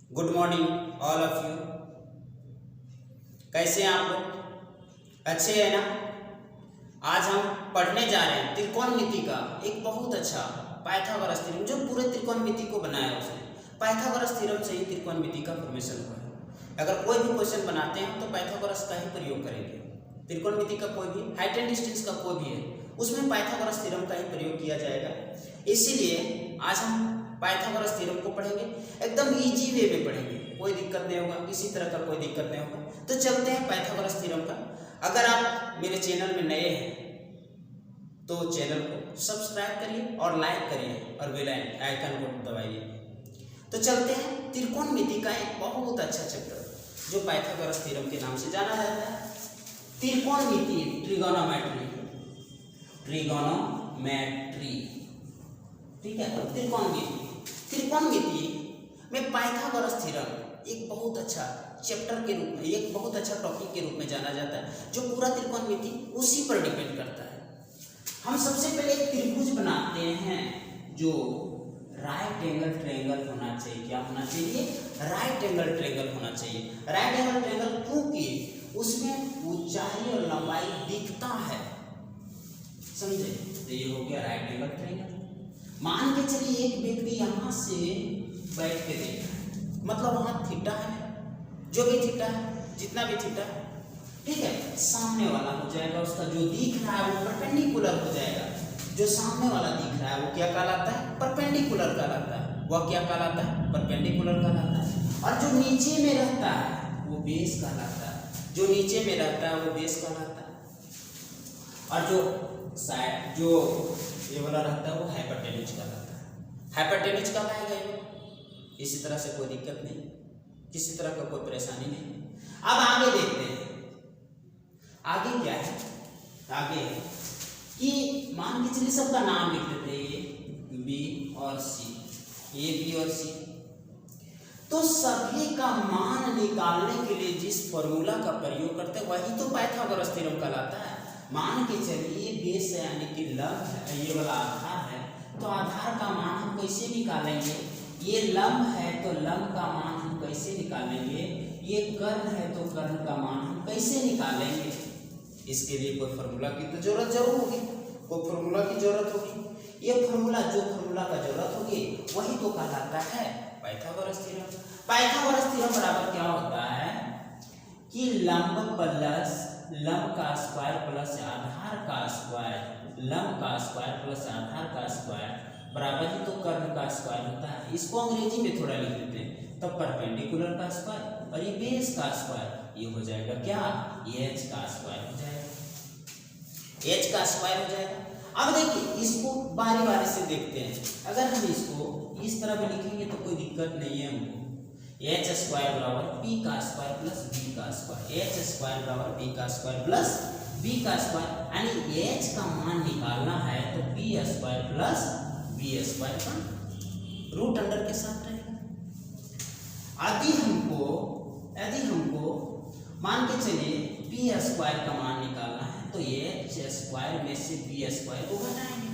Good morning all of you. कैसे हैं आप लोग? अच्छे हैं ना? आज हम पढ़ने जा रहे हैं त्रिकोणमिति का एक बहुत अच्छा पाइथागोरस थ्योरम, जो पूरे त्रिकोणमिति को बनाया उसने। पाइथागोरस थ्योरम से ही त्रिकोणमिति का फॉर्मेशन हुआ है। अगर कोई भी क्वेश्चन बनाते हैं तो पाइथागोरस का ही प्रयोग करेंगे। त्रिकोणमिति का कोई भी, हाइट एंड डिस्टेंस का कोई भी है, उसमें पाइथागोरस थ्योरम का ही प्रयोग किया जाएगा। इसीलिए आज हम पाइथागोरस थ्योरम को पढ़ेंगे, एकदम इजी वे में पढ़ेंगे, कोई दिक्कत नहीं होगा, किसी तरह का कोई दिक्कत नहीं होगा। तो चलते हैं पाइथागोरस थ्योरम का। अगर आप मेरे चैनल में नए हैं तो चैनल को सब्सक्राइब करिए और लाइक करिए और बेल आइकन को दबाइए। तो चलते हैं त्रिकोणमिति का एक बहुत अच्छा चैप्टर जो पाइथागोरस थ्योरम के नाम से जाना जाता है, त्रिकोणमिति, ट्रिगोनोमेट्री। ठीक है, त्रिकोणमिति में पाइथागोरस थ्योरम एक बहुत अच्छा चैप्टर के रूप में, एक बहुत अच्छा टॉपिक के रूप में जाना जाता है, जो पूरा त्रिकोणमिति उसी पर डिपेंड करता है। हम सबसे पहले एक त्रिभुज बनाते हैं जो राइट एंगल ट्रायंगल होना चाहिए। क्या होना चाहिए? राइट एंगल ट्रायंगल होना चाहिए। राइट एंगल ट्रायंगल क्योंकि उसमें ऊंचाई और लंबाई दिखता है, समझे? तो ये हो गया राइट एंगल ट्रायंगल। मान के चलिए एक व्यक्ति यहाँ से बैठ के देख रहा है, मतलब वहाँ थीटा है, जो भी थीटा है, जितना भी थीटा है, ठीक है, सामने वाला हो जाएगा, उसका जो दिख रहा है वो परपेंडिकुलर हो जाएगा। जो सामने वाला दिख रहा है वो क्या कहलाता है? परपेंडिकुलर कहलाता है। वह क्या कहलाता है? परपेंडिकुलर कहलाता है। और जो नीचे में रहता है वो बेस कहलाता है। जो नीचे में रहता है वो बेस कहलाता है। और जो साइड, जो ये वाला रहता है वो हाइपोटेन्यूज कहलाता है। हाइपोटेन्यूज कहलाएगा ये। इसी तरह से कोई दिक्कत नहीं, किसी तरह का कोई परेशानी नहीं। अब आगे देखते हैं, आगे क्या है? आगे है कि मान के चलिए सबका नाम लिख देते हैं, ए बी और सी, ए बी और सी। तो सभी का मान निकालने के लिए जिस फॉर्मूला का प्रयोग करते हैं वही तो पाइथागोरस थ्योरम कहलाता है। मान के चलिए बेस है, यानी कि लंब है, ये वाला आधार है, तो आधार का मान हम कैसे निकालेंगे? ये लंब है तो लंब का मान हम कैसे निकालेंगे? ये कर्ण है तो कर्ण का मान हम कैसे निकालेंगे? इसके लिए कोई फॉर्मूला की तो जरूरत जरूर होगी, कोई फॉर्मूला की जरूरत होगी। ये फॉर्मूला, जो फॉर्मूला का जरूरत होगी वही तो कहलाता है पाइथागोरस थ्योरम। पाइथागोरस थ्योरम बराबर क्या होता है कि लंब प्लस लंब का स्क्वायर प्लस आधार का स्क्वायर, लंब का स्क्वायर प्लस आधार का स्क्वायर बराबर ही तो कर्ण का स्क्वायर होता है। इसको अंग्रेजी में थोड़ा लिख देते हैं, तो परपेंडिकुलर का स्क्वायर और ये बेस का स्क्वायर, ये हो जाएगा क्या? एच का स्क्वायर हो जाएगा, एच का स्क्वायर हो जाएगा। अब देखिए इसको बारी बारी से देखते हैं। अगर हम इसको इस तरह में लिखेंगे तो कोई दिक्कत नहीं है हमको। एच स्क्वायर बराबर पी का स्क्वायर प्लस बी का स्क्वायर, एच स्क्वायर बराबर पी का स्क्वायर प्लस बी का स्क्वायर, यानी एच का मान निकालना है तो P square plus B square का रूट अंडर के साथ रहेगा। यदि हमको मान के चलिए पी स्क्वायर का मान निकालना है तो एच स्क्वायर में से बी स्क्वायर को घटाएंगे।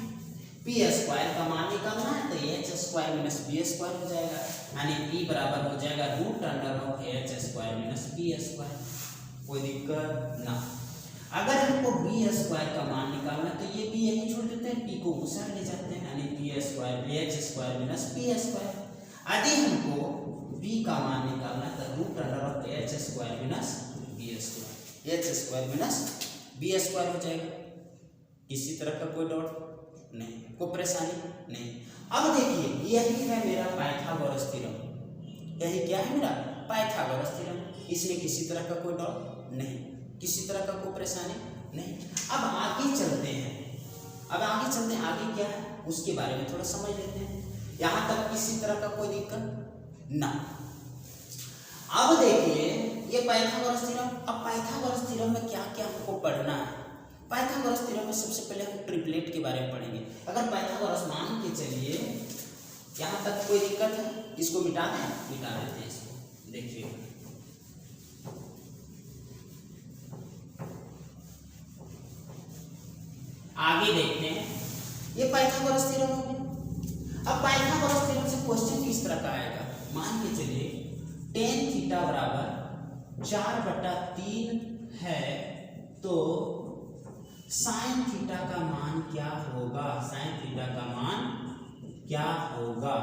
पी स्क्वायर का मान निकालना है तो H square minus B square हो जाएगा, यानी पी बराबर हो जाएगा root under of H square minus B square. कोई दिक्कत ना। अगर हमको बी स्क्वायर का मान निकालना है तो ये बी यहीं छोड़ देते हैं, पी को उधर ले जाते हैं, यानी B square H square minus B square. यदि हमको बी का मान निकालना है तो root under of H square minus B square, H square minus B square हो जाएगा। किसी तरह का कोई डाउट नहीं, कोई परेशानी नहीं। अब देखिए यही है मेरा पाइथागोरस थ्योरम, यही क्या है मेरा? Pythagoras theorem. इसमें किसी तरह का कोई डाउट नहीं, किसी तरह का कोई परेशानी नहीं। अब आगे चलते हैं, आगे क्या है उसके बारे में थोड़ा समझ लेते हैं। यहाँ तक किसी तरह का कोई दिक्कत ना। अब देखिए ये पाइथागोरस थ्योरम। अब पाइथागोरस थ्योरम में क्या क्या हमको पढ़ना है? पाइथागोरस थ्योरम में सबसे पहले हम ट्रिपलेट के बारे में पढ़ेंगे। अगर पाइथागोरस मान के चलिए यहाँ तक कोई दिक्कत है, इसको मिटा दें, मिटा देते हैं इसको। देखिए आगे देखते हैं, ये पाइथागोरस थ्योरम हो गया। अब पाइथागोरस थ्योरम से क्वेश्चन किस तरह का आएगा? मान के चलिए टेन थीटा बराबर 4/3 है तो साइन थीटा का मान क्या होगा, साइन थीटा का मान क्या होगा,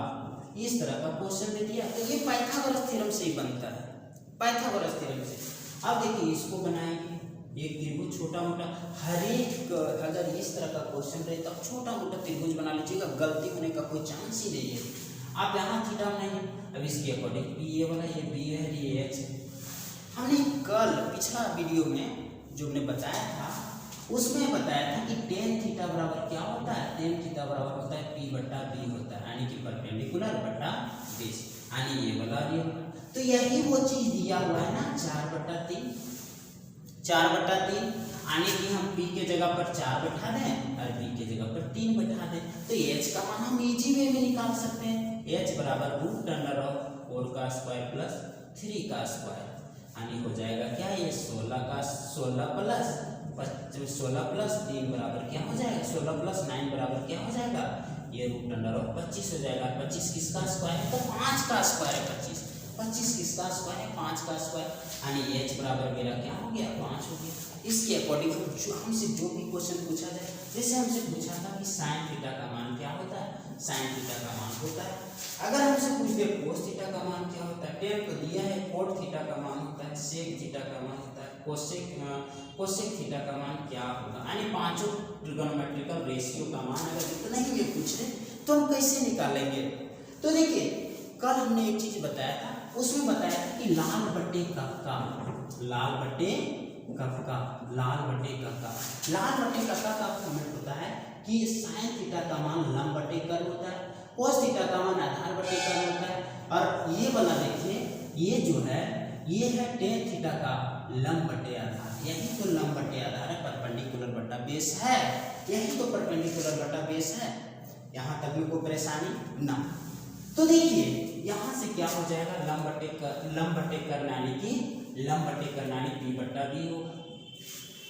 इस तरह का क्वेश्चन दे दिया। तो ये पाइथागोरस थ्योरम से ही बनता है, पाइथागोरस थ्योरम से। अब देखिए इसको बनाएंगे, एक त्रिभुज छोटा मोटा, हर एक अगर इस तरह का क्वेश्चन रहे तो छोटा मोटा त्रिभुज बना लीजिएगा, गलती होने का कोई चांस ही नहीं है। आप यहाँ थीटा बनाएंगे, अब इसके अकॉर्डिंग ये वाला ये बी है, ये एच है। हमने कल पिछला वीडियो में जो हमने बताया था उसमें बताया था कि टेन थीटा बराबर क्या होता है, टेन थीटा बराबर होता है P/B होता है, यानी कि परपेंडिकुलर बटा बेस, यानी ये वाला ये वाला। तो यही वो चीज दिया हुआ है ना 4/3, 4/3, यानी कि हम P के जगह पर 4 बैठा दें और B के जगह पर 3 बैठा दें, तो H का मान हम इजी वे में निकाल सकते हैं। H बराबर √4 का स्क्वायर प्लस 3 का स्क्वायर, यानी हो जाएगा क्या, ये 16 प्लस 3 बराबर क्या हो जाएगा, 16 प्लस 9 बराबर क्या हो जाएगा, ये √25 हो जाएगा। 25 किसका स्क्वायर है, तो 5 का स्क्वायर है। 25 किसका स्क्वायर है, 5 का स्क्वायर, यानी H बराबर मेरा क्या हो गया, 5 हो गया। इसके अकॉर्डिंग जो हमसे जो भी क्वेश्चन पूछा जाए, जैसे हमसे पूछा था कि साइन थीटा का मान क्या होता है, साइन थीटा का मान होता है। अगर हमसे पूछ दे कोस थीटा का मान क्या होता है, टेन तो दिया है, कोट थीटा का मान होता है, सेक थीटा का मान होता है, कोसेक थीटा का मान क्या होगा, यानी पांचों ट्रिगोनोमेट्रिकल रेशियो का मान अगर इतना ही ये पूछ रहे तो हम कैसे निकालेंगे। तो देखिए कल हमने एक चीज बताया था, उसमें बताया था कि लाल बटे कफ का फॉर्मेट होता है कि साइन थीटा का मान लंब बटे कर्ल होता है, कोस थीटा का मान आधार बटे कर्ल होता है, और ये वाला देखिए ये जो है ये है टेन थीटा का लंब बटे आधार, यही तो लंब बटे आधार है, परपेंडिकुलर बटा बेस है, यही तो परपेंडिकुलर बटा बेस है। यहाँ तक में कोई परेशानी ना। तो देखिए यहाँ से क्या हो जाएगा, लंब बटे कर्ल यानी कि लंब बटे कर्ल यानी P/B होगा।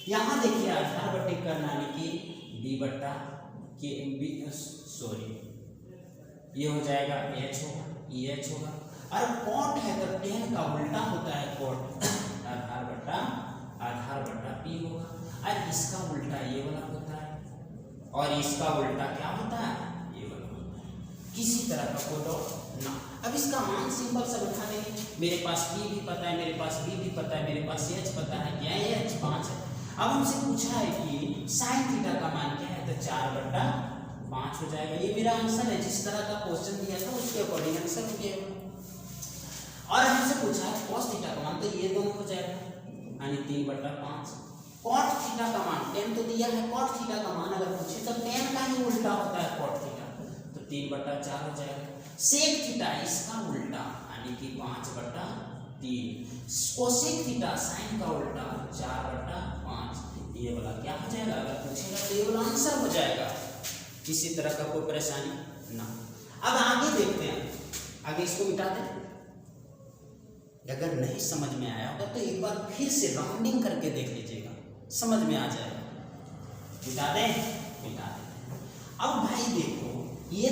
यहाँ देखिए आधार बटे कर्ल यानी कि ये हो जाएगा H होगा, ये H होगा। और कॉट है तो टेन का उल्टा होता है कॉट, आधार बटा P होगा, और इसका उल्टा ये वाला होता है, और इसका उल्टा क्या होता है, ये वाला होता है। किसी तरह का कोई डाउट ना। अब इसका मान सिंपल सा बैठा देंगे, मेरे पास P भी पता है, मेरे पास B भी पता है, मेरे पास H पता है, क्या है H 5 है। अब हमसे पूछा है कि साइन थीटा का मान क्या है, तो 4/5 हो जाएगा। ये मेरा आंसर है, जिस तरह का क्वेश्चन दिया था उसके अकॉर्डिंग आंसर हो गया। और हमसे पूछा है cos थीटा का मान, तो ये दोनों हो जाएगा, यानी 3/5। cot थीटा का मान, टेन तो दिया है, cot थीटा का मान अगर पूछे तो टेन का ही उल्टा होता है cot थीटा, तो 3/4 हो जाएगा। सेक थीटा इसका उल्टा यानी कि 5/3। कोसेक थीटा साइन का उल्टा 4/5, ये वाला क्या हो जाएगा, अगर पूछेगा तो ये वाला आंसर हो जाएगा, किसी तरह का कोई परेशानी ना। अब आगे देखते हैं, आगे इसको मिटा दें। अगर नहीं समझ में आया होगा तो एक बार फिर से राउंडिंग करके देख लीजिएगा, समझ में आ जाएगा। मिटा दें। अब भाई देखो ये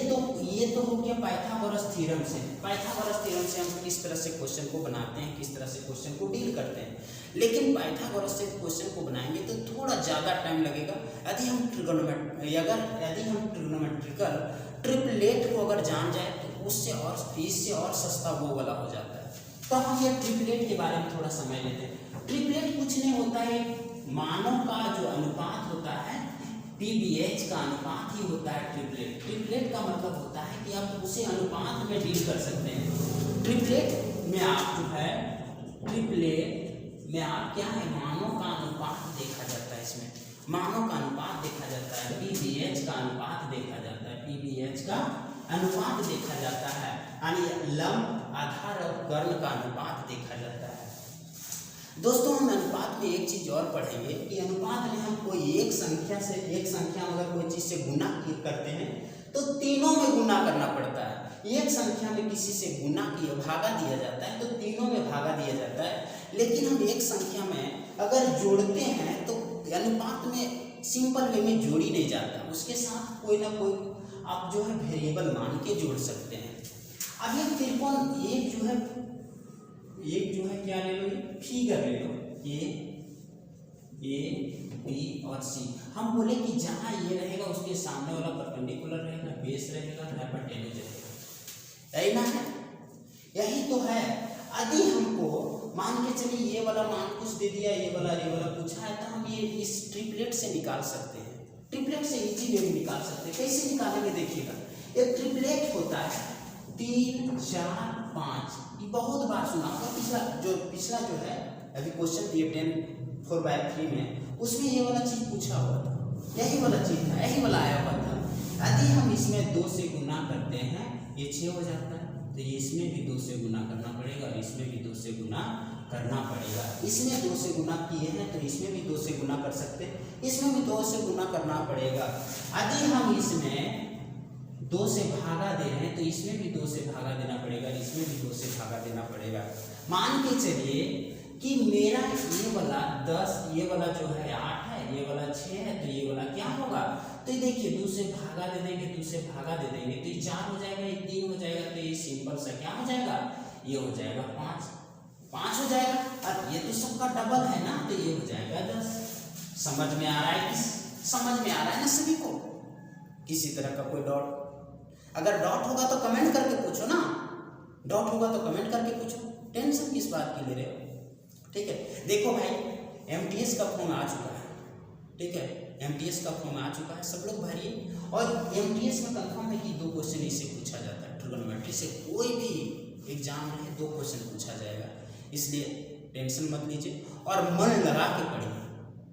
तो हो गया पाइथागोरस थ्योरम से। पाइथागोरस थ्योरम से हम किस तरह से क्वेश्चन को बनाते हैं, किस तरह से क्वेश्चन को डील करते हैं। लेकिन पाइथागोरस से क्वेश्चन को बनाएंगे तो थोड़ा ज़्यादा टाइम लगेगा। यदि हम ट्रिग्नोमेट्रिकल ट्रिपलेट को अगर जान जाए तो इससे और सस्ता वो वाला हो जाता है। तो हम ये ट्रिपलेट के बारे में थोड़ा समय लेते हैं। ट्रिपलेट कुछ नहीं होता है, मानों का जो अनुपात होता है PBH का अनुपात ही होता है ट्रिपलेट। ट्रिपलेट का मतलब होता है कि आप उसे अनुपात में डील कर सकते हैं। ट्रिपलेट में आप जो है क्या है, मानों का अनुपात देखा जाता है। इसमें मानों का अनुपात देखा जाता है, PBH का अनुपात देखा जाता है, PBH का अनुपात देखा जाता है, यानी लंब आधार और कर्ण का अनुपात देखा जाता है। दोस्तों हम अनुपात में एक चीज और पढ़ेंगे कि अनुपात में हम कोई एक संख्या अगर कोई चीज से गुना करते हैं तो तीनों में गुना करना पड़ता है। एक संख्या में किसी से गुना किया भागा दिया जाता है तो तीनों में भागा दिया जाता है। लेकिन हम एक संख्या में अगर जोड़ते हैं तो अनुपात में सिंपल वे में जोड़ी नहीं जाता, उसके साथ कोई ना कोई आप जो है वेरिएबल मान के जोड़ सकते हैं। अब ये त्रिकोण एक जो है एक जो है क्या ले लो, ये फिगर ले लो, ए बी और सी। हम बोले कि जहां ये रहेगा उसके सामने वाला परपेंडिकुलर रहेगा, बेस रहेगा, हाइपोटेन्यूज रहेगा, यही ना है, यही तो है। यदि हमको मान के चलिए ये वाला मान कुछ दे दिया, ये वाला पूछा है, तो हम ये इस ट्रिपलेट से निकाल सकते हैं, ट्रिपलेट से इजी वे में निकाल सकते हैं। कैसे निकालेंगे देखिएगा, एक ट्रिपलेट होता है 3 4 5, ये बहुत बार सुना होगा। पिछला जो है अभी क्वेश्चन दिए 10/4/3 में, उसमें ये वाला चीज पूछा हुआ था, यही वाला चीज था, यही वाला आया हुआ था। यदि हम इसमें 2 से गुना करते हैं, ये 6 हो जाता है, तो ये इसमें भी 2 से गुना करना पड़ेगा और इसमें भी 2 से गुना करना पड़ेगा। इसमें 2 से गुना किए हैं तो इसमें भी 2 से गुना कर सकते हैं, इसमें भी 2 से गुना करना पड़ेगा। यदि हम इसमें 2 से भागा दे रहे हैं तो इसमें भी 2 से भागा देना पड़ेगा, इसमें भी 2 से भागा देना पड़ेगा। मान के चलिए कि मेरा ये वाला 10, ये वाला जो है 8 है, ये वाला 6 है, तो ये वाला क्या होगा, तो ये देखिए 2 से भागा दे देंगे, 2 से भागा दे देंगे, तो ये 4 हो जाएगा, ये 3 हो जाएगा, तो ये सिंपल सा क्या हो जाएगा, ये हो जाएगा 5 हो जाएगा। और ये तो सबका डबल है ना, तो ये हो जाएगा 10। समझ में आ रहा है, समझ में आ रहा है ना सभी को? किसी तरह का कोई डॉट, अगर डॉट होगा तो कमेंट करके पूछो ना, डॉट होगा तो कमेंट करके पूछो, टेंशन किस बात की ले रहे हो? ठीक है, देखो भाई एमटीएस का फॉर्म आ चुका है, ठीक है, एमटीएस का फॉर्म आ चुका है, सब लोग भरिए। और एमटीएस में कंफर्म है कि 2 क्वेश्चन इससे पूछा जाता है, ट्रिगोनोमेट्री से कोई भी एग्जाम में 2 क्वेश्चन पूछा जाएगा, इसलिए टेंशन मत लीजिए और मन लगा के पढ़िए,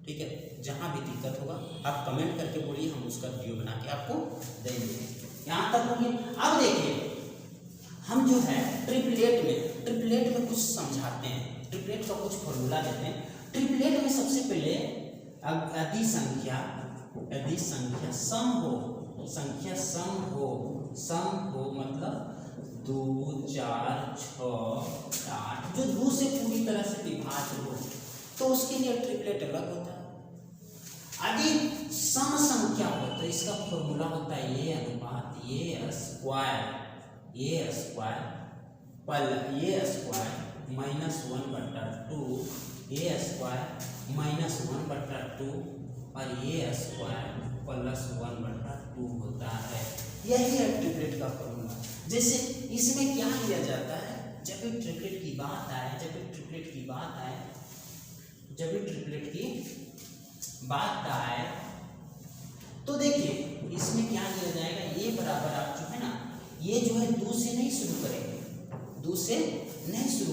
ठीक है। जहाँ भी दिक्कत होगा आप कमेंट करके बोलिए, हम उसका वीडियो बना के आपको देंगे। यहाँ तक हो गया। अब देखिए हम जो है ट्रिपलेट में कुछ समझाते हैं, ट्रिपलेट का कुछ फॉर्मूला देते हैं। ट्रिपलेट में सबसे पहले यदि संख्या सम हो मतलब 2 4 6 8 जो 2 से पूरी तरह से विभाज्य हो, तो उसके लिए ट्रिपलेट अलग होता है। यदि सम संख्या हो तो इसका फॉर्मूला होता है ये अनुपात ये स्क्वायर -1/2 ये स्क्वायर -1/2 और ये स्क्वायर +1/2 होता है। यही है ट्रिपलेट का फॉर्मूला। जैसे इसमें क्या किया जाता है, जब भी ट्रिपलेट की बात आए तो देखिए इसमें क्या किया जाएगा, ये बराबर आप जो है ना, ये जो है 2 से नहीं शुरू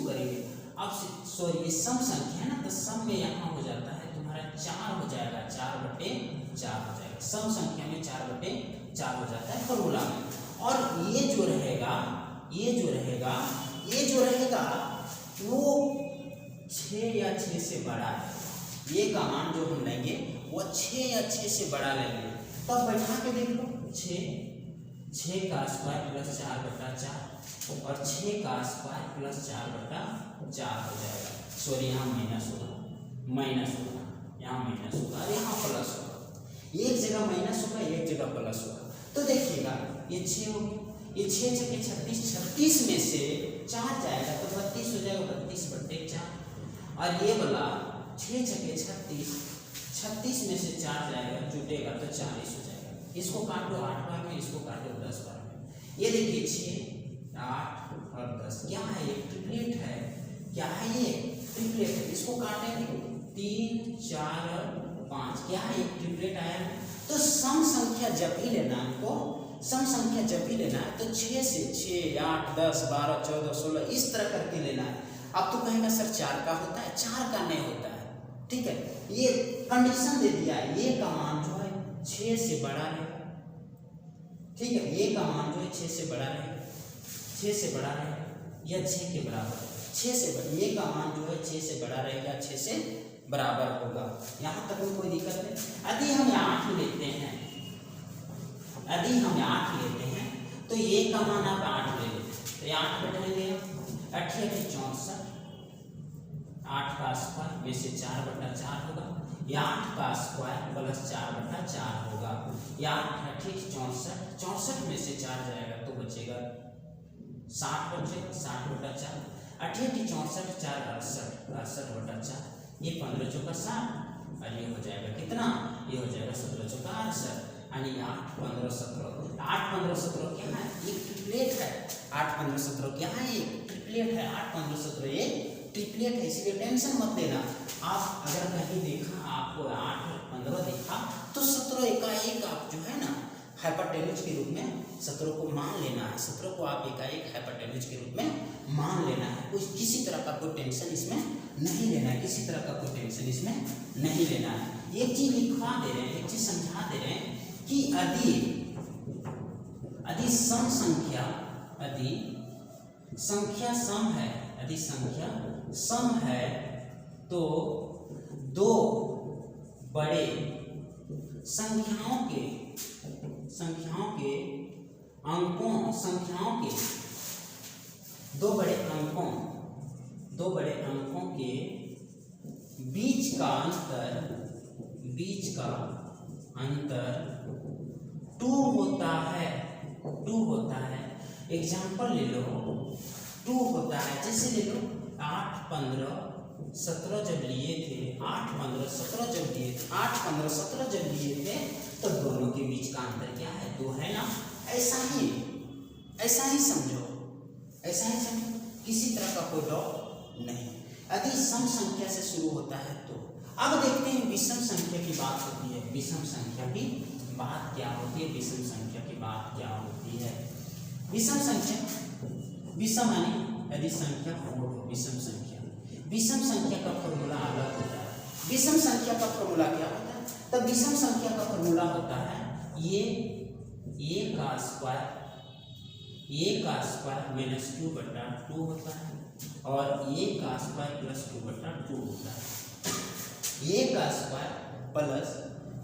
करेंगे, अब सॉरी ये सम संख्या है ना, तो सम में यहाँ हो जाता है तुम्हारा 4 हो जाएगा, 4/4 हो जाएगा, सम संख्या में 4/4 हो जाता है फॉर्मूला में। और ये जो रहेगा वो 6 या 6 से बड़ा है, ये का मान जो हम लेंगे वो 6 या 6 से बड़ा लेंगे। तब बैठा के देख लो, 6 का स्क्वायर प्लस 4/4 और 6 का स्क्वायर प्लस 4/4 हो जाएगा। सॉरी यहाँ माइनस होगा, यहाँ माइनस होगा और यहाँ प्लस होगा, एक जगह माइनस होगा एक जगह प्लस होगा। तो देखिएगा ये 6 हो गया, ये 6 छके 36 में से 4 जाएगा तो 32 हो जाएगा, 32/4। और ये वाला 6 छके 36 में से 4 जाएगा, जुटेगा तो 40 हो जाएगा। इसको काटो 8 बार में, इसको काटो 10 बार में। ये देखिए 6 8 और 10 क्या है, ये ट्रिपलेट है। क्या है ये? ट्रिपलेट है। इसको काटेंगे 3 4 और 5, क्या है, एक ट्रिपलेट आया है। तो सम संख्या जब भी लेना है आपको, सम संख्या जब भी लेना है तो 6 से 6 8 10 12 14 16 इस तरह करके लेना है। अब तो कहेगा सर 4 का होता है, 4 का नहीं होता है, ठीक है। ये कंडीशन दे दिया है, ये का मान जो है 6 से बड़ा रहेगा, ठीक है। ये का मान जो है 6 से बड़ा रहेगा, 6 से बड़ा रहेगा या 6 के बराबर, 6 से बड़ा, ये का मान जो है 6 से बड़ा रहेगा, 6 से बराबर होगा। यहाँ तक में कोई दिक्कत नहीं। यदि हम 8 लेते हैं, तो ये का मान आप 8 ले लेते, तो ये 8 बैठेंगे, 8 8 64, 8 का स्क्वायर में से 4/4 होगा, या 8 का स्क्वायर प्लस 4/4 होगा, या 8 8 64 में से 4 जाएगा तो बचेगा 60 बचेगा, 60/4। 88 64 4 68 68/4 ये 15 चौका 60 और ये हो जाएगा कितना, ये हो जाएगा 17 चौका 68 यानी 8 15 17 8 15 17 क्या है, एक ट्रिपलेट है। 8 15 17 क्या है, एक ट्रिपलेट है। 8 15 17 एक ट्रिपलेट है, इसलिए टेंशन मत लेना। आप अगर कहीं देखा आपको 8 15 देखा तो 17 एकाएक आप जो है ना हाइपोटेन्यूज के रूप में 17 को मान लेना है। 17 को आप एकाएक हाइपोटेन्यूज के रूप में मान लेना है। कुछ किसी तरह का कोई टेंशन इसमें नहीं लेना है, किसी तरह का कोई टेंशन इसमें नहीं लेना है। एक चीज लिखवा दे रहे हैं, एक चीज समझा दे रहे हैं कि यदि सम संख्या, यदि संख्या सम है, यदि संख्या सम है तो दो बड़े संख्याओं के दो बड़े अंकों के बीच का अंतर 2 होता है। एग्जाम्पल ले लो, 2 होता है। जैसे ले लो 8 15 17 जब लिए थे, 8 15 17 जब लिए थे तो दोनों के बीच का अंतर क्या है, 2 है ना। ऐसा ही समझो, किसी तरह का कोई डाउट नहीं। यदि सम संख्या से शुरू होता है तो अब देखते हैं विषम संख्या की बात होती है। विषम संख्या की बात क्या होती है, विषम संख्या की बात क्या होती है। विषम संख्या, विषम यानी यदि संख्या पूर्ण हो, विषम संख्या का फॉर्मूला अलग होता है। विषम संख्या का फॉर्मूला क्या होता है, तब विषम संख्या का फॉर्मूला होता है ये a का स्क्वायर -2/2 होता है और a का स्क्वायर +2/2 होता है। a का स्क्वायर प्लस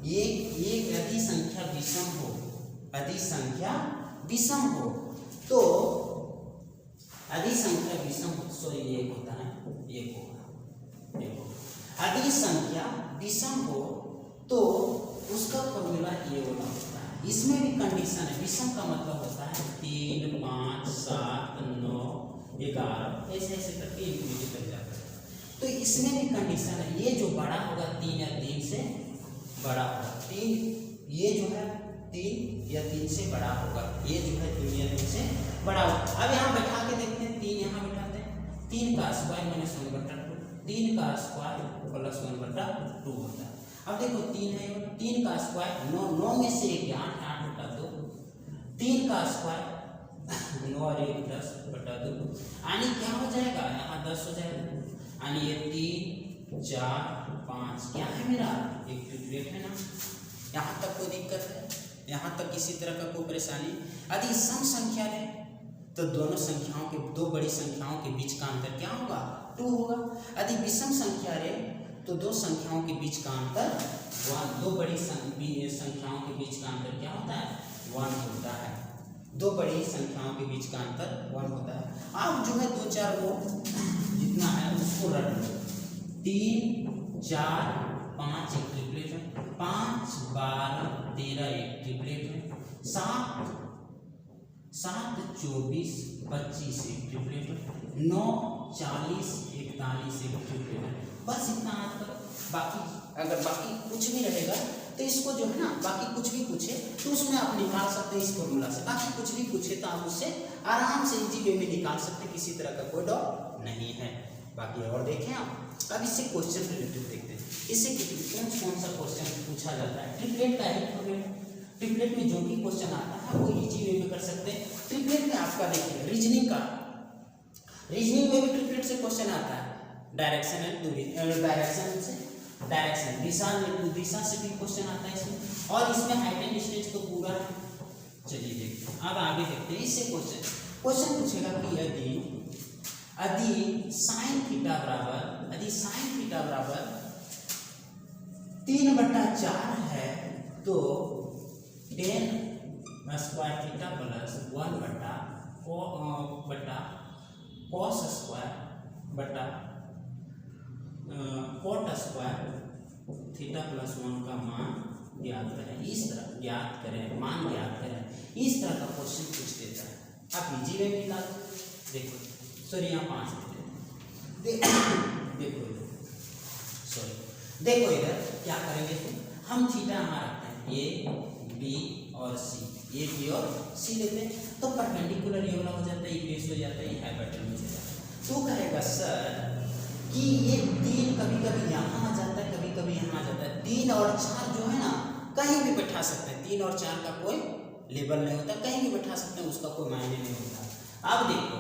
यदि संख्या विषम हो तो यदि संख्या विषम हो, सॉरी एक होता है, एक होगा। यदि संख्या विषम हो तो उसका फॉर्मूला ये वाला होता है। इसमें भी कंडीशन है। विषम का मतलब होता है 3 5 7 9 11 ऐसे करके इंफिनिटी तक जाता है। तो इसमें भी कंडीशन है, ये जो बड़ा होगा 3 या 3 से बड़ा होगा, 3 ये जो है 3 या 3 से बड़ा होगा, ये जो है 3 या 3 से बड़ा होगा। अब यहाँ बैठा के देखते हैं, 3 यहाँ बैठाते हैं, 3 का स्क्वायर -1/2, 3 का स्क्वायर +1/2 होता है। अब देखो 3 है, 3 का स्क्वायर 9 में से 1 8 8/2, 3 का स्क्वायर 9 और 1 10/2 यानी क्या हो जाएगा, यहाँ 10 हो जाएगा। यानी ये 3 4 5 क्या है मेरा, एक ट्रिपलेट है ना। यहाँ तक कोई दिक्कत है, यहाँ तक किसी तरह का कोई परेशानी। यदि सम संख्या है तो दो बड़ी संख्याओं के बीच का अंतर क्या होगा, 2 होगा। यदि विषम संख्या है तो दो संख्याओं के बीच का अंतर 1, दो बड़ी संख्याओं के बीच का अंतर क्या होता है, 1 होता है। दो बड़ी संख्याओं के बीच का अंतर 1 होता है। आप जो है 2 4 को जितना है उसको रख लो, 3 4 5 एक ट्रिपलेट है, 5 12 13 एक ट्रिपलेट है, 7 24 25 एक ट्रिपलेट है, 9 40 41 एक ट्रिपलेट है। बस इतना आता। बाकी कुछ भी रहेगा तो इसको जो है ना, बाकी कुछ भी पूछे तो उसमें आप निकाल सकते हैं इस फॉर्मूला से। बाकी कुछ भी पूछे तो आप उससे आराम से इजी वे में निकाल सकते हैं, किसी तरह का कोई डाउट नहीं है। बाकी और देखें आप। अब इससे क्वेश्चन रिलेटेड देखते हैं, इससे कौन सा क्वेश्चन पूछा जाता है। ट्रिपलेट का ही प्रॉब्लम, ट्रिपलेट में जो भी क्वेश्चन आता है वो इजी वे में कर सकते हैं। ट्रिपलेट में आपका देखिए रीजनिंग में भी ट्रिपलेट से क्वेश्चन आता है। डायरेक्शन है, दूरी, डायरेक्शन दिशा से भी क्वेश्चन आता है इसमें। और इसमें हाइट एंड डिस्टेंस तो पूरा है। चलिए देखते हैं, अब आगे देखते हैं। इससे क्वेश्चन पूछेगा कि यदि साइन थीटा बराबर 3/4 है तो tan square theta plus 1/cos square बटा cot स्क्वायर थीटा प्लस 1 का मान ज्ञात करें। इस तरह मान ज्ञात करें, इस तरह का क्वेश्चन पूछ देता है। आप इजी वे निकाल देखो, सॉरी यहाँ 5 देते हैं। देखो इधर, सॉरी, देखो इधर क्या करेंगे, हम थीटा यहाँ रखते हैं, ए बी और सी, ए बी और सी लेते हैं, तो परपेंडिकुलर ये वाला हो जाता है, इक्वेश हो जाता है, ये हाइपोटेन्यूज हो जाता है। तो कहेगा सर कि ये 3 कभी कभी यहाँ आ जाता है, कभी कभी यहाँ आ जाता है, 3 और 4 जो है ना कहीं भी बैठा सकते हैं, 3 और 4 का कोई लेबल नहीं होता, कहीं भी बैठा सकते हैं, उसका कोई मायने नहीं होता। अब देखो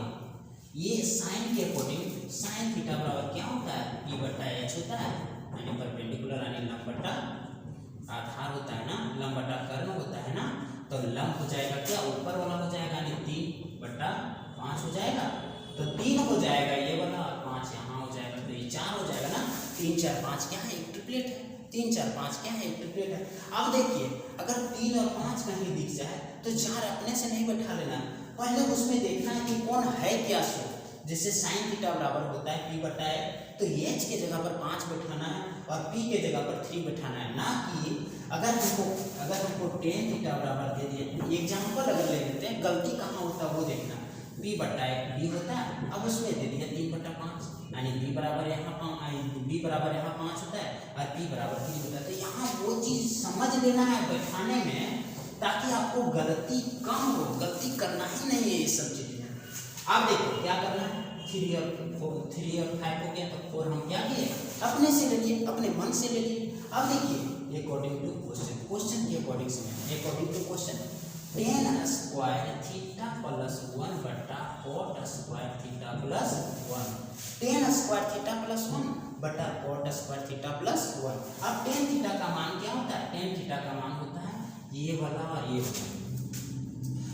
ये साइन के अकॉर्डिंग साइन थीटा बराबर क्या होता है, पी बटा एच होता है, यानी परपेंडिकुलर यानी लंब बटा आधार होता है ना, लंब बटा कर्ण होता है ना, तो लंब हो जाएगा क्या, ऊपर वाला हो जाएगा यानी 3 बटा 5 हो जाएगा, तो 3 हो जाएगा ये वाला और 5 यहाँ हो जाएगा, तो ये 4 हो जाएगा ना, 3 4 5 क्या है, एक ट्रिपलेट है, 3 4 5 क्या है, एक ट्रिपलेट है। अब देखिए अगर 3 और 5 कहीं दिख जाए तो 4 अपने से नहीं बैठा लेना, पहले उसमें देखना है कि कौन है क्या सो, जैसे साइन थीटा बराबर होता है पी बटा ए, तो एच के जगह पर 5 बैठाना है और पी के जगह पर 3 बैठाना है, ना कि अगर हमको टेन थीटा बराबर दे दिए, एग्जाम्पल अगर ले लेते हैं, गलती कहाँ होता है वो देखना, पी बटा ए बी होता है, अब उसमें दे दिया 3 बटा 5, यानी बी बराबर यहाँ 5 होता है और पी बराबर 3 होता है, तो यहाँ वो चीज़ समझ लेना है बैठाने में, ताकि आपको गलती कम हो, गलती करना ही नहीं है ये सब चीजें। आप देखो क्या करना है, 3 और 5 हो गया, तो 4 हम क्या किए, अपने से ले लिए, अपने मन से ले लिए। अब देखिए अकॉर्डिंग टू क्वेश्चन के अकॉर्डिंग से, according to question tan square theta plus 1 बटा cot square theta plus 1, tan square theta plus 1 बटा cot स्क्वायर थीटा प्लस 1। अब tan थीटा का मान क्या होता है, tan थीटा का मान होता है ये वाला और ये वाला,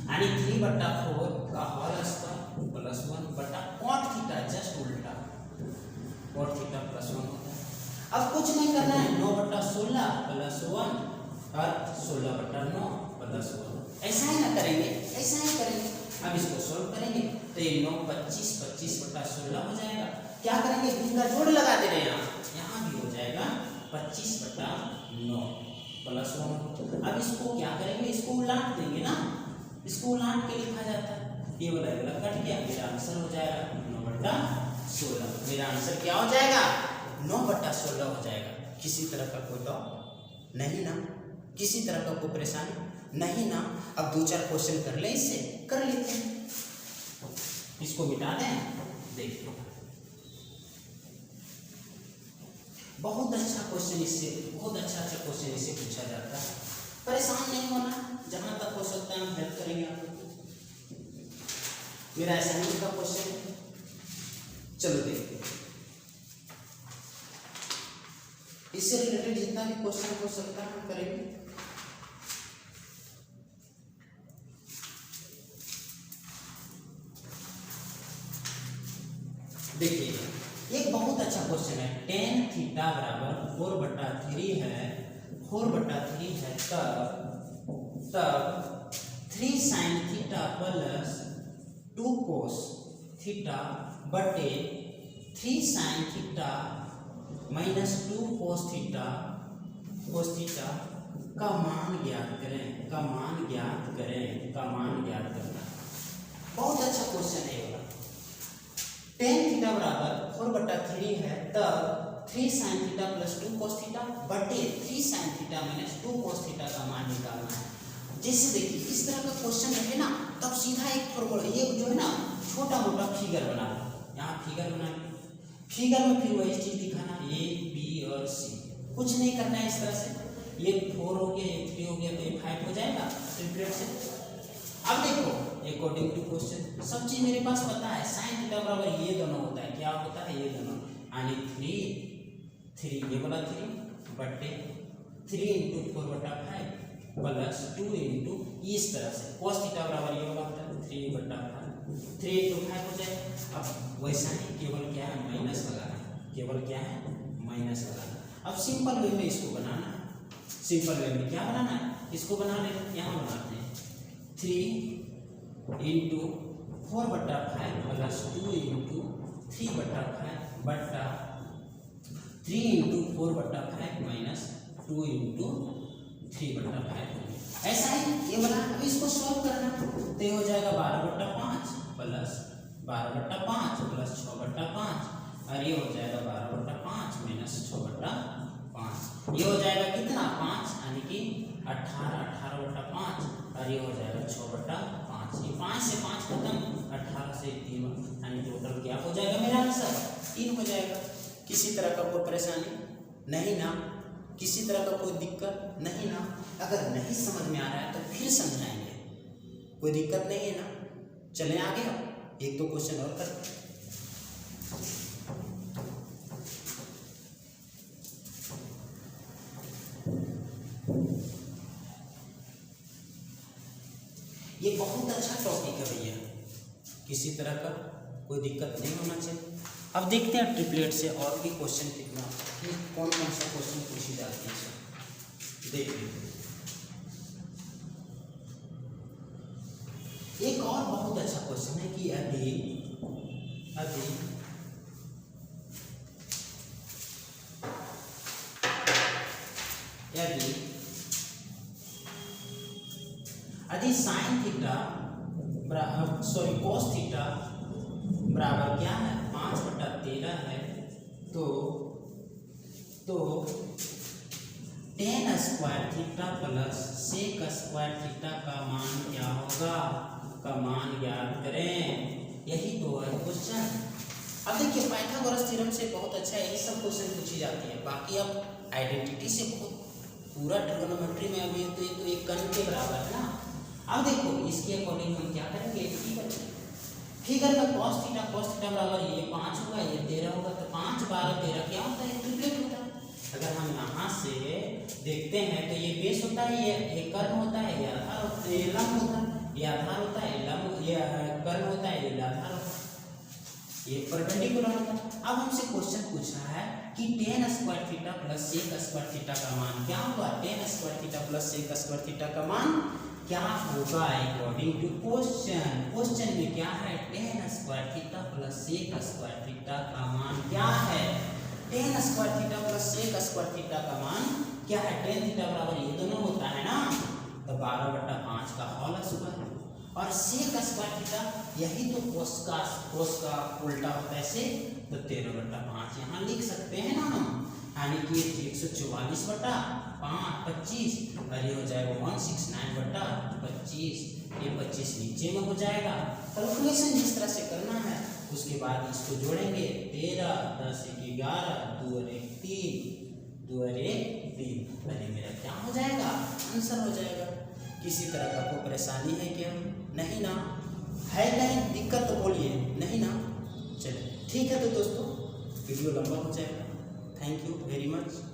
यानी 3 बटा 4 का होल स्क्वायर प्लस 1 बटा cot थीटा, जस्ट उल्टा, cot थीटा प्लस 1 होता है। अब कुछ नहीं करना है, 9 बटा 16 प्लस 1 और 16 बटा 9 प्लस 1, ऐसा ही ना करेंगे, ऐसा ही करेंगे। अब इसको सोल्व करेंगे तो ये 9 25 बटा 16 हो जाएगा, क्या करेंगे, भिन्न का जोड़ लगा दे रहे हैं, यहाँ भी हो जाएगा 25 बटा 9 प्लस 1। अब इसको क्या करेंगे, इसको उलट देंगे ना, इसको उलट के लिखा जाता है, ये वाला कट गया, मेरा आंसर हो जाएगा 9 बटा 16, मेरा आंसर क्या हो जाएगा, 9 बटा 16 हो जाएगा। किसी तरह का कोई डाउट नहीं ना, किसी तरह का कोई परेशानी नहीं ना। अब 2-4 क्वेश्चन कर ले, इससे कर लेते हैं, इसको मिटा दें, देखिए बहुत अच्छा क्वेश्चन इससे, बहुत अच्छा क्वेश्चन इससे पूछा जाता है, परेशान नहीं होना, जहां तक हो सकता है हम हेल्प करेंगे आपको। मेरा असाइनमेंट का क्वेश्चन है, चलो देखते हैं, इससे रिलेटेड जितना भी क्वेश्चन हो सकता है हम करेंगे। देखिए एक बहुत अच्छा क्वेश्चन है, tan थीटा बराबर 4/3 है, 4/3 है, तब 3 sin theta plus 2 cos theta बटे 3 sin theta minus 2 cos theta का मान ज्ञात करें, का मान ज्ञात करें, का मान ज्ञात करना। बहुत अच्छा क्वेश्चन है ये, tan थीटा बराबर 4/3 है, तब 3 sin theta plus 2 cos theta बटे 3 sin theta minus 2 cos theta का मान निकालना है। जैसे देखिए इस तरह का क्वेश्चन रहे ना, तब सीधा एक फॉर्मूला, ये जो है ना छोटा मोटा फिगर बना लो, यहाँ फिगर बना लो, फिगर में फिर वही चीज दिखाना, ए बी और सी, कुछ नहीं करना है इस तरह से, ये 4 हो गया, ये 3 हो गया, तो ये 5 हो जाएगा ट्रिपलेट से। अब देखो अकॉर्डिंग टू क्वेश्चन सब चीज मेरे पास पता है, साइन थीटा बराबर ये दोनों होता है, क्या होता है ये दोनों, यानी 3 ये वाला 3 बटे 3 × 4/5 प्लस 2 × इस तरह से cos थीटा बराबर ये वाला होता है 3/5, 3 × 5 हो जाए। अब वैसा ही केवल क्या है, माइनस लगाना, केवल क्या है, माइनस लगाना। अब सिंपल वे में इसको बनाना है, सिंपल वे में क्या बनाना है, इसको बना ले, यहाँ बनाते हैं 3 × 4/5 प्लस 2 × 3/5 बटा 3 × 4/5 माइनस 2 × 3/5। ऐसा ही ये बना, अब इसको सॉल्व करना तो ये हो जाएगा 12/5 प्लस 12/5 प्लस 6/5 और ये हो जाएगा 12/5 माइनस 6/5। ये हो जाएगा कितना 5 यानी कि 18/5 और ये हो जाएगा 6/5। ये 5 से 5 खत्म, 18 से 3 यानी टोटल क्या हो जाएगा मेरा आंसर 3 हो जाएगा। किसी तरह का कोई परेशानी नहीं ना, किसी तरह का कोई दिक्कत नहीं ना। अगर नहीं समझ में आ रहा है तो फिर समझाएंगे, कोई दिक्कत नहीं है ना। चलें आगे, अब 1-2 क्वेश्चन और करते हैं। ये बहुत अच्छा टॉपिक है भैया, किसी तरह का कोई दिक्कत नहीं होना चाहिए। अब देखते हैं ट्रिपलेट से और भी क्वेश्चन कितना, कौन कौन सा क्वेश्चन पूछी जाती है। देखिए एक और बहुत अच्छा क्वेश्चन है कि यदि साइन थीटा कोस थीटा बराबर क्या है 5/13 है, तो tan square theta plus sec square theta का मान क्या होगा, का मान ज्ञात करें। यही तो है क्वेश्चन। अब देखिए पाइथागोरस थ्योरम से बहुत अच्छा यही सब क्वेश्चन पूछी जाती है। बाकी अब आइडेंटिटी से बहुत पूरा ट्रिग्नोमेट्री में अभी तो ये तो एक कण के बराबर है ना। अब देखो इसके अकॉर्डिंग हम क्या करेंगे, फिगर में cos थीटा बराबर ये 5 होगा, ये 13 होगा, तो 5 12 13 क्या होता है ट्रिपलेट होता है। अगर हम यहाँ से देखते हैं तो ये बेस होता है, ये कर्ण होता है, ये आधार होता है, ये लंब होता है, ये आधार होता है, ये कर्ण होता है, ये आधार होता है, ये परपेंडिकुलर होता है। अब हमसे क्वेश्चन पूछा है कि tan square theta plus sec square theta का मान क्या होगा। tan square theta plus sec square theta का मान क्या होगा अकॉर्डिंग टू क्वेश्चन। क्वेश्चन में क्या है tan square theta plus sec square theta का मान क्या है। tan square theta plus sec square theta का मान क्या है, tan थीटा बराबर ये दोनों होता है ना, तो 12/5 का होल स्क्वायर, और sec स्क्वायर थीटा यही तो cos का उल्टा होता है से, तो 13/5 यहाँ लिख सकते हैं ना हम, यानी कि 144/25 और ये हो जाएगा 169/25। ये 25 नीचे में हो जाएगा। कैलकुलेशन जिस तरह से करना है उसके बाद इसको जोड़ेंगे 13 10 11 2 और 1 3 2 और 1 3, अरे मेरा क्या हो जाएगा आंसर हो जाएगा। किसी तरह का कोई परेशानी है क्या, नहीं ना, है कहीं दिक्कत तो बोलिए, नहीं ना। चलिए ठीक है, तो दोस्तों वीडियो लंबा हो जाएगा। Thank you very much.